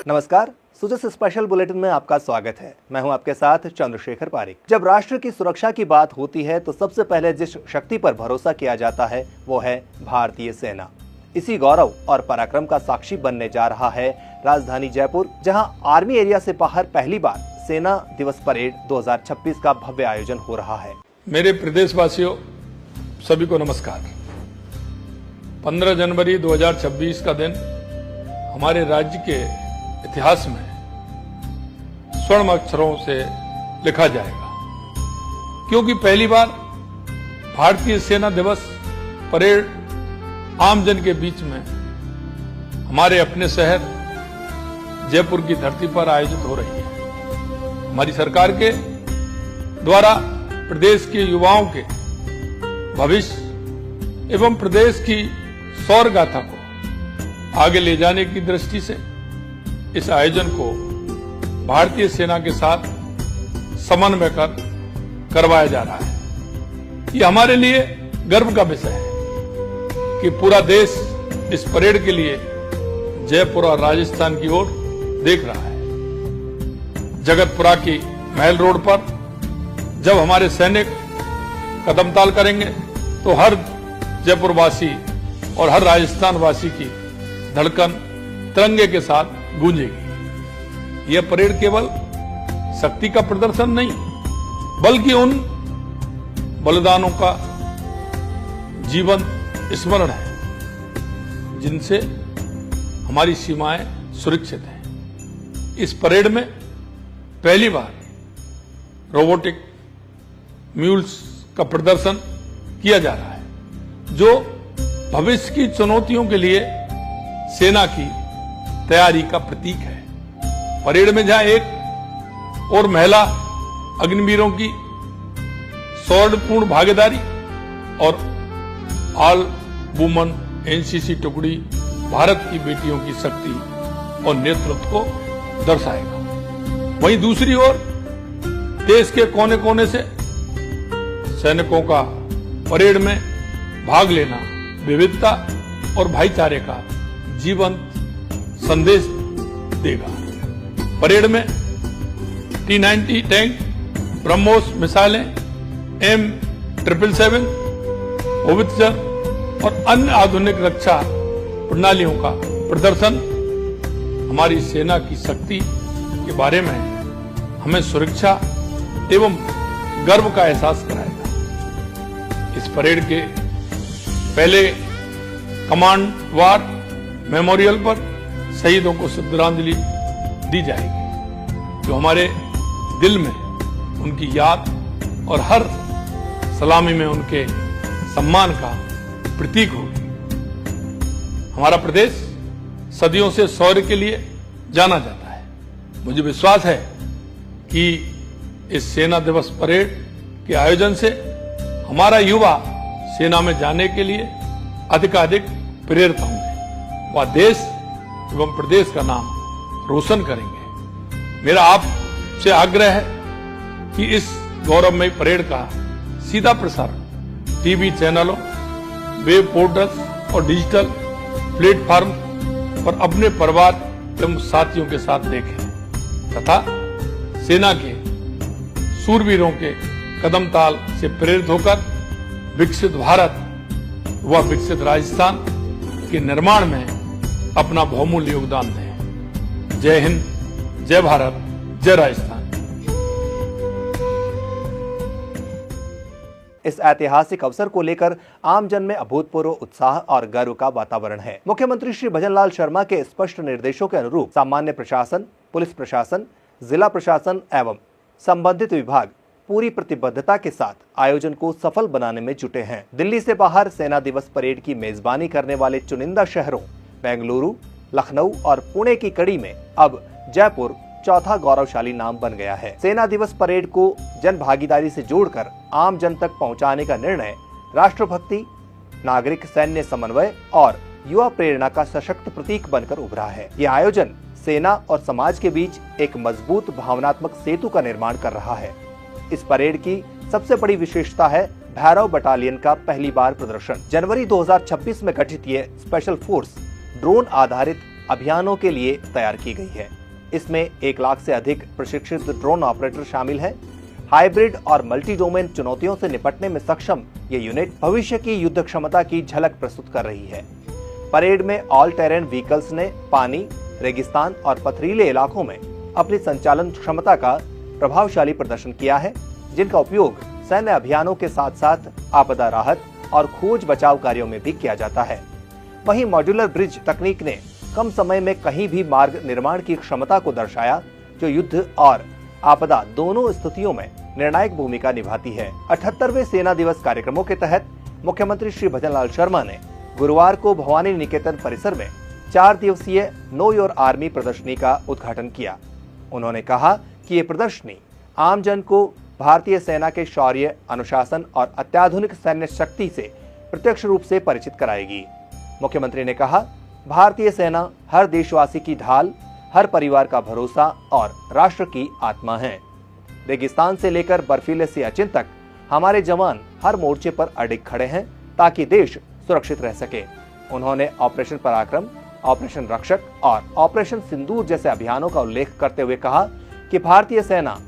नमस्कार, Sujas special bulletin में आपका स्वागत है। मैं हूं आपके साथ चंद्रशेखर पारिक। जब राष्ट्र की सुरक्षा की बात होती है तो सबसे पहले जिस शक्ति पर भरोसा किया जाता है वो है भारतीय सेना। इसी गौरव और पराक्रम का साक्षी बनने जा रहा है राजधानी जयपुर, जहां आर्मी एरिया से बाहर पहली बार सेना दिवस परेड 2026 का भव्य आयोजन हो रहा है। मेरे प्रदेशवासियों सभी को नमस्कार। 15 जनवरी 2026 का दिन हमारे राज्य के इतिहास में स्वर्ण अक्षरों से लिखा जाएगा, क्योंकि पहली बार भारतीय सेना दिवस परेड आमजन के बीच में हमारे अपने शहर जयपुर की धरती पर आयोजित हो रही है। हमारी सरकार के द्वारा प्रदेश के युवाओं के भविष्य एवं प्रदेश की शौर्य गाथा को आगे ले जाने की दृष्टि से इस आयोजन को भारतीय सेना के साथ समन्वय कर करवाया जा रहा है। ये हमारे लिए गर्व का विषय है कि पूरा देश इस परेड के लिए जयपुर और राजस्थान की ओर देख रहा है। जगतपुरा की महल रोड पर जब हमारे सैनिक कदमताल करेंगे तो हर जयपुरवासी और हर राजस्थान वासी की धड़कन तिरंगे के साथ गूंजेगी। यह परेड केवल शक्ति का प्रदर्शन नहीं, बल्कि उन बलिदानों का जीवन स्मरण है जिनसे हमारी सीमाएं सुरक्षित हैं। इस परेड में पहली बार रोबोटिक म्यूल्स का प्रदर्शन किया जा रहा है, जो भविष्य की चुनौतियों के लिए सेना की तैयारी का प्रतीक है। परेड में जहां एक और महिला अग्निवीरों की सौहार्दपूर्ण भागीदारी और ऑल वुमन एनसीसी टुकड़ी भारत की बेटियों की शक्ति और नेतृत्व को दर्शाएगा, वहीं दूसरी ओर देश के कोने कोने से सैनिकों का परेड में भाग लेना विविधता और भाईचारे का जीवंत संदेश देगा। परेड में T-90 टैंक, ब्रह्मोस मिसाइलें, M777 होवित्जर और अन्य आधुनिक रक्षा प्रणालियों का प्रदर्शन हमारी सेना की शक्ति के बारे में हमें सुरक्षा एवं गर्व का एहसास कराएगा। इस परेड के पहले कमांड वार मेमोरियल पर शहीदों को श्रद्धांजलि दी जाएगी, जो हमारे दिल में उनकी याद और हर सलामी में उनके सम्मान का प्रतीक होगी। हमारा प्रदेश सदियों से शौर्य के लिए जाना जाता है। मुझे विश्वास है कि इस सेना दिवस परेड के आयोजन से हमारा युवा सेना में जाने के लिए अधिकाधिक प्रेरित होंगे। वह देश एवं प्रदेश का नाम रोशन करेंगे। मेरा आपसे आग्रह है कि इस गौरवमयी परेड का सीधा प्रसारण टीवी चैनलों, वेब पोर्टल्स और डिजिटल प्लेटफॉर्म पर अपने परिवार एवं साथियों के साथ देखें तथा सेना के सूरवीरों के कदम ताल से प्रेरित होकर विकसित भारत व विकसित राजस्थान के निर्माण में अपना बहुमूल्य योगदान दें। जय हिंद, जय भारत, जय राजस्थान। इस ऐतिहासिक अवसर को लेकर आमजन में अभूतपूर्व उत्साह और गर्व का वातावरण है। मुख्यमंत्री श्री भजनलाल शर्मा के स्पष्ट निर्देशों के अनुरूप सामान्य प्रशासन, पुलिस प्रशासन, जिला प्रशासन एवं संबंधित विभाग पूरी प्रतिबद्धता के साथ आयोजन को सफल बनाने में जुटे हैं। दिल्ली से बाहर सेना दिवस परेड की मेजबानी करने वाले चुनिंदा शहरों बेंगलुरु, लखनऊ और पुणे की कड़ी में अब जयपुर चौथा गौरवशाली नाम बन गया है। सेना दिवस परेड को जन भागीदारी से जोड़कर आम जन तक पहुंचाने का निर्णय राष्ट्रभक्ति, नागरिक सैन्य समन्वय और युवा प्रेरणा का सशक्त प्रतीक बनकर उभरा है। यह आयोजन सेना और समाज के बीच एक मजबूत भावनात्मक सेतु का निर्माण कर रहा है। इस परेड की सबसे बड़ी विशेषता है भैरव बटालियन का पहली बार प्रदर्शन। जनवरी 2026 में गठित ये स्पेशल फोर्स ड्रोन आधारित अभियानों के लिए तैयार की गई है। इसमें 1 लाख से अधिक प्रशिक्षित ड्रोन ऑपरेटर शामिल हैं। हाइब्रिड और मल्टी डोमेन चुनौतियों से निपटने में सक्षम ये यूनिट भविष्य की युद्ध क्षमता की झलक प्रस्तुत कर रही है। परेड में ऑल टेरेन व्हीकल्स ने पानी, रेगिस्तान और पथरीले इलाकों में अपनी संचालन क्षमता का प्रभावशाली प्रदर्शन किया है, जिनका उपयोग सैन्य अभियानों के साथ साथ आपदा राहत और खोज बचाव कार्यों में भी किया जाता है। वहीं मॉड्यूलर ब्रिज तकनीक ने कम समय में कहीं भी मार्ग निर्माण की क्षमता को दर्शाया, जो युद्ध और आपदा दोनों स्थितियों में निर्णायक भूमिका निभाती है। 78वें सेना दिवस कार्यक्रमों के तहत मुख्यमंत्री श्री भजनलाल शर्मा ने गुरुवार को भवानी निकेतन परिसर में 4 दिवसीय नो योर आर्मी प्रदर्शनी का उद्घाटन किया। उन्होंने कहा कि ये प्रदर्शनी आमजन को भारतीय सेना के शौर्य, अनुशासन और अत्याधुनिक सैन्य शक्ति से प्रत्यक्ष रूप से परिचित कराएगी। मुख्यमंत्री ने कहा, भारतीय सेना हर देशवासी की ढाल, हर परिवार का भरोसा और राष्ट्र की आत्मा है। रेगिस्तान से लेकर बर्फीले सियाचिन तक हमारे जवान हर मोर्चे पर अडिग खड़े हैं ताकि देश सुरक्षित रह सके। उन्होंने ऑपरेशन पराक्रम, ऑपरेशन रक्षक और ऑपरेशन सिंदूर जैसे अभियानों का उल्लेख करते हुए कहा कि भारतीय सेना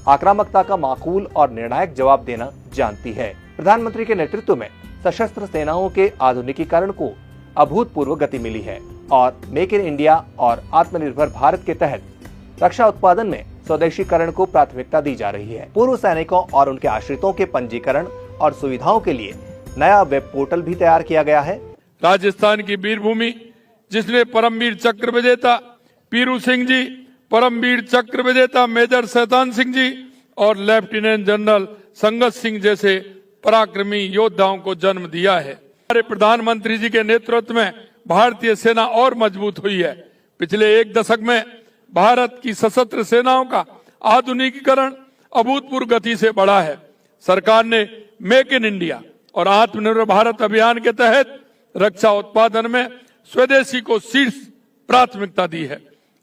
आक्रामकता का माकूल और निर्णायक जवाब देना जानती है। प्रधानमंत्री के नेतृत्व में सशस्त्र सेनाओं के आधुनिकीकरण को अभूतपूर्व गति मिली है और मेक इन इंडिया और आत्मनिर्भर भारत के तहत रक्षा उत्पादन में स्वदेशीकरण को प्राथमिकता दी जा रही है। पूर्व सैनिकों और उनके आश्रितों के पंजीकरण और सुविधाओं के लिए नया वेब पोर्टल भी तैयार किया गया है। राजस्थान की वीरभूमि, जिसने परमवीर चक्र विजेता पीरू सिंह जी, परमवीर चक्र विजेता मेजर शैतान सिंह जी और लेफ्टिनेंट जनरल संगत सिंह जैसे पराक्रमी योद्धाओं को जन्म दिया है। हमारे प्रधानमंत्री जी के नेतृत्व में भारतीय सेना और मजबूत हुई है। पिछले 1 दशक में भारत की सशस्त्र सेनाओं का आधुनिकीकरण अभूतपूर्व गति से बढ़ा है। सरकार ने मेक इन इंडिया और आत्मनिर्भर भारत अभियान के तहत रक्षा उत्पादन में स्वदेशी को शीर्ष प्राथमिकता दी है।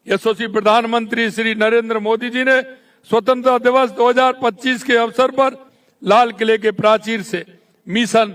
यशस्वी प्रधानमंत्री श्री नरेंद्र मोदी जी ने स्वतंत्रता दिवस 2025 के अवसर पर लाल किले के प्राचीर से मिशन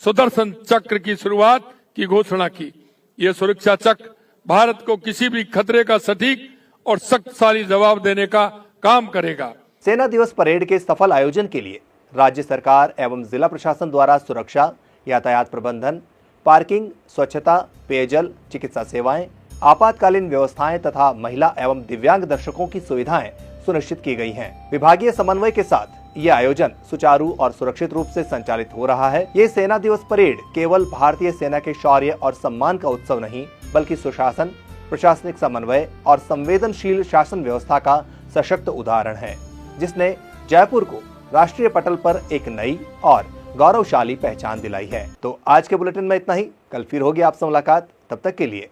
सुदर्शन चक्र की शुरुआत की घोषणा की। यह सुरक्षा चक्र भारत को किसी भी खतरे का सटीक और शक्तिशाली जवाब देने का काम करेगा। सेना दिवस परेड के सफल आयोजन के लिए राज्य सरकार एवं जिला प्रशासन द्वारा सुरक्षा, यातायात प्रबंधन, पार्किंग, स्वच्छता, पेयजल, चिकित्सा सेवाएं, आपातकालीन व्यवस्थाएं तथा महिला एवं दिव्यांग दर्शकों की सुविधाएं सुनिश्चित की गई हैं। विभागीय समन्वय के साथ ये आयोजन सुचारू और सुरक्षित रूप से संचालित हो रहा है। ये सेना दिवस परेड केवल भारतीय सेना के शौर्य और सम्मान का उत्सव नहीं, बल्कि सुशासन, प्रशासनिक समन्वय और संवेदनशील शासन व्यवस्था का सशक्त उदाहरण है, जिसने जयपुर को राष्ट्रीय पटल पर एक नई और गौरवशाली पहचान दिलाई है। तो आज के बुलेटिन में इतना ही। कल फिर होगी आपसे मुलाकात, तब तक के लिए